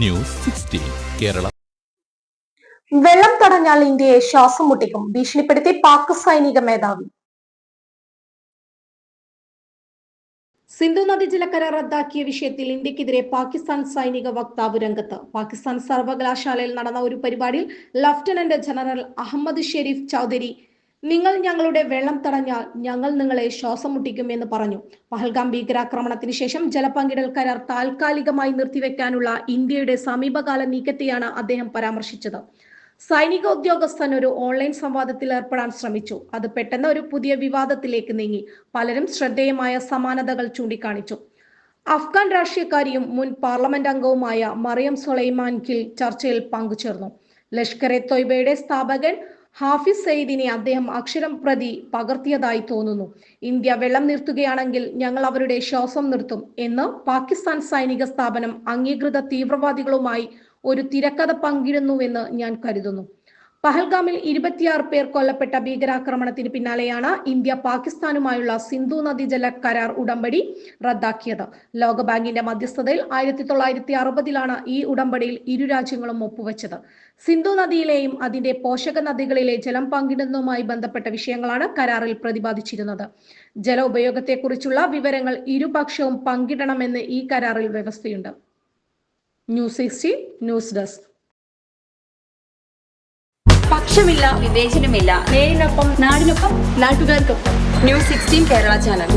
News 16 Kerala. വെള്ളം തടഞ്ഞാൽ ഇന്ത്യയെ ശ്വാസം മുട്ടിക്കും, ഭീഷണിപ്പെടുത്തി പാക് സൈനിക മേധാവി. സിന്ധു നദീജല കരാർ റദ്ദാക്കിയ വിഷയത്തിൽ ഇന്ത്യക്കെതിരെ പാകിസ്ഥാൻ സൈനിക വക്താവ് രംഗത്ത്. പാകിസ്ഥാൻ സർവകലാശാലയിൽ നടന്ന ഒരു പരിപാടിയിൽ lieutenant general Ahmed Sharif Chaudhary നിങ്ങൾ ഞങ്ങളുടെ വെള്ളം തടഞ്ഞാൽ ഞങ്ങൾ നിങ്ങളെ ശ്വാസം മുട്ടിക്കും എന്ന് പറഞ്ഞു. പഹൽഗാം ഭീകരാക്രമണത്തിന് ശേഷം ജലപങ്കിടൽ കരാർ താൽക്കാലികമായി നിർത്തിവെക്കാനുള്ള ഇന്ത്യയുടെ സമീപകാല നീക്കത്തെയാണ് അദ്ദേഹം പരാമർശിച്ചത്. സൈനിക ഉദ്യോഗസ്ഥൻ ഒരു ഓൺലൈൻ സംവാദത്തിൽ ഏർപ്പെടാൻ ശ്രമിച്ചു. അത് പെട്ടെന്ന് ഒരു പുതിയ വിവാദത്തിലേക്ക് നീങ്ങി. പലരും ശ്രദ്ധേയമായ സമാനതകൾ ചൂണ്ടിക്കാണിച്ചു. അഫ്ഗാൻ രാഷ്ട്രീയക്കാരിയും മുൻ പാർലമെന്റ് അംഗവുമായ മറിയം സൊലൈമാൻകിൽ ചർച്ചയിൽ പങ്കുചേർന്നു. ലഷ്കർ എ തൊയ്ബയുടെ സ്ഥാപകൻ ഹാഫിസ് സയ്യിദിനെ അദ്ദേഹം അക്ഷരം പ്രതി പകർത്തിയതായി തോന്നുന്നു. ഇന്ത്യ വെള്ളം നിർത്തുകയാണെങ്കിൽ ഞങ്ങൾ അവരുടെ ശ്വാസം നിർത്തും എന്ന് പാകിസ്ഥാൻ സൈനിക സ്ഥാപനം അംഗീകൃത തീവ്രവാദികളുമായി ഒരു തിരക്കഥ പങ്കിടുന്നുവെന്ന് ഞാൻ കരുതുന്നു. പഹൽഗാമിൽ 26 പേർ കൊല്ലപ്പെട്ട ഭീകരാക്രമണത്തിന് പിന്നാലെയാണ് ഇന്ത്യ പാകിസ്ഥാനുമായുള്ള സിന്ധു നദീജല കരാർ ഉടമ്പടി റദ്ദാക്കിയത്. ലോകബാങ്കിന്റെ മധ്യസ്ഥതയിൽ 1960-ലാണ് ഈ ഉടമ്പടിയിൽ ഇരു രാജ്യങ്ങളും ഒപ്പുവെച്ചത്. സിന്ധു നദിയിലെയും അതിന്റെ പോഷക നദികളിലെ ജലം പങ്കിടുന്നതുമായി ബന്ധപ്പെട്ട വിഷയങ്ങളാണ് കരാറിൽ പ്രതിപാദിച്ചിരുന്നത്. ജല ഉപയോഗത്തെക്കുറിച്ചുള്ള വിവരങ്ങൾ ഇരുപക്ഷവും പങ്കിടണമെന്ന് ഈ കരാറിൽ വ്യവസ്ഥയുണ്ട്. News 16 news desk. പക്ഷമില്ല, വിവേചനമില്ല. നേരിനൊപ്പം, നാടിനൊപ്പം, നാട്ടുകാർക്കൊപ്പം. News 16 Kerala channel.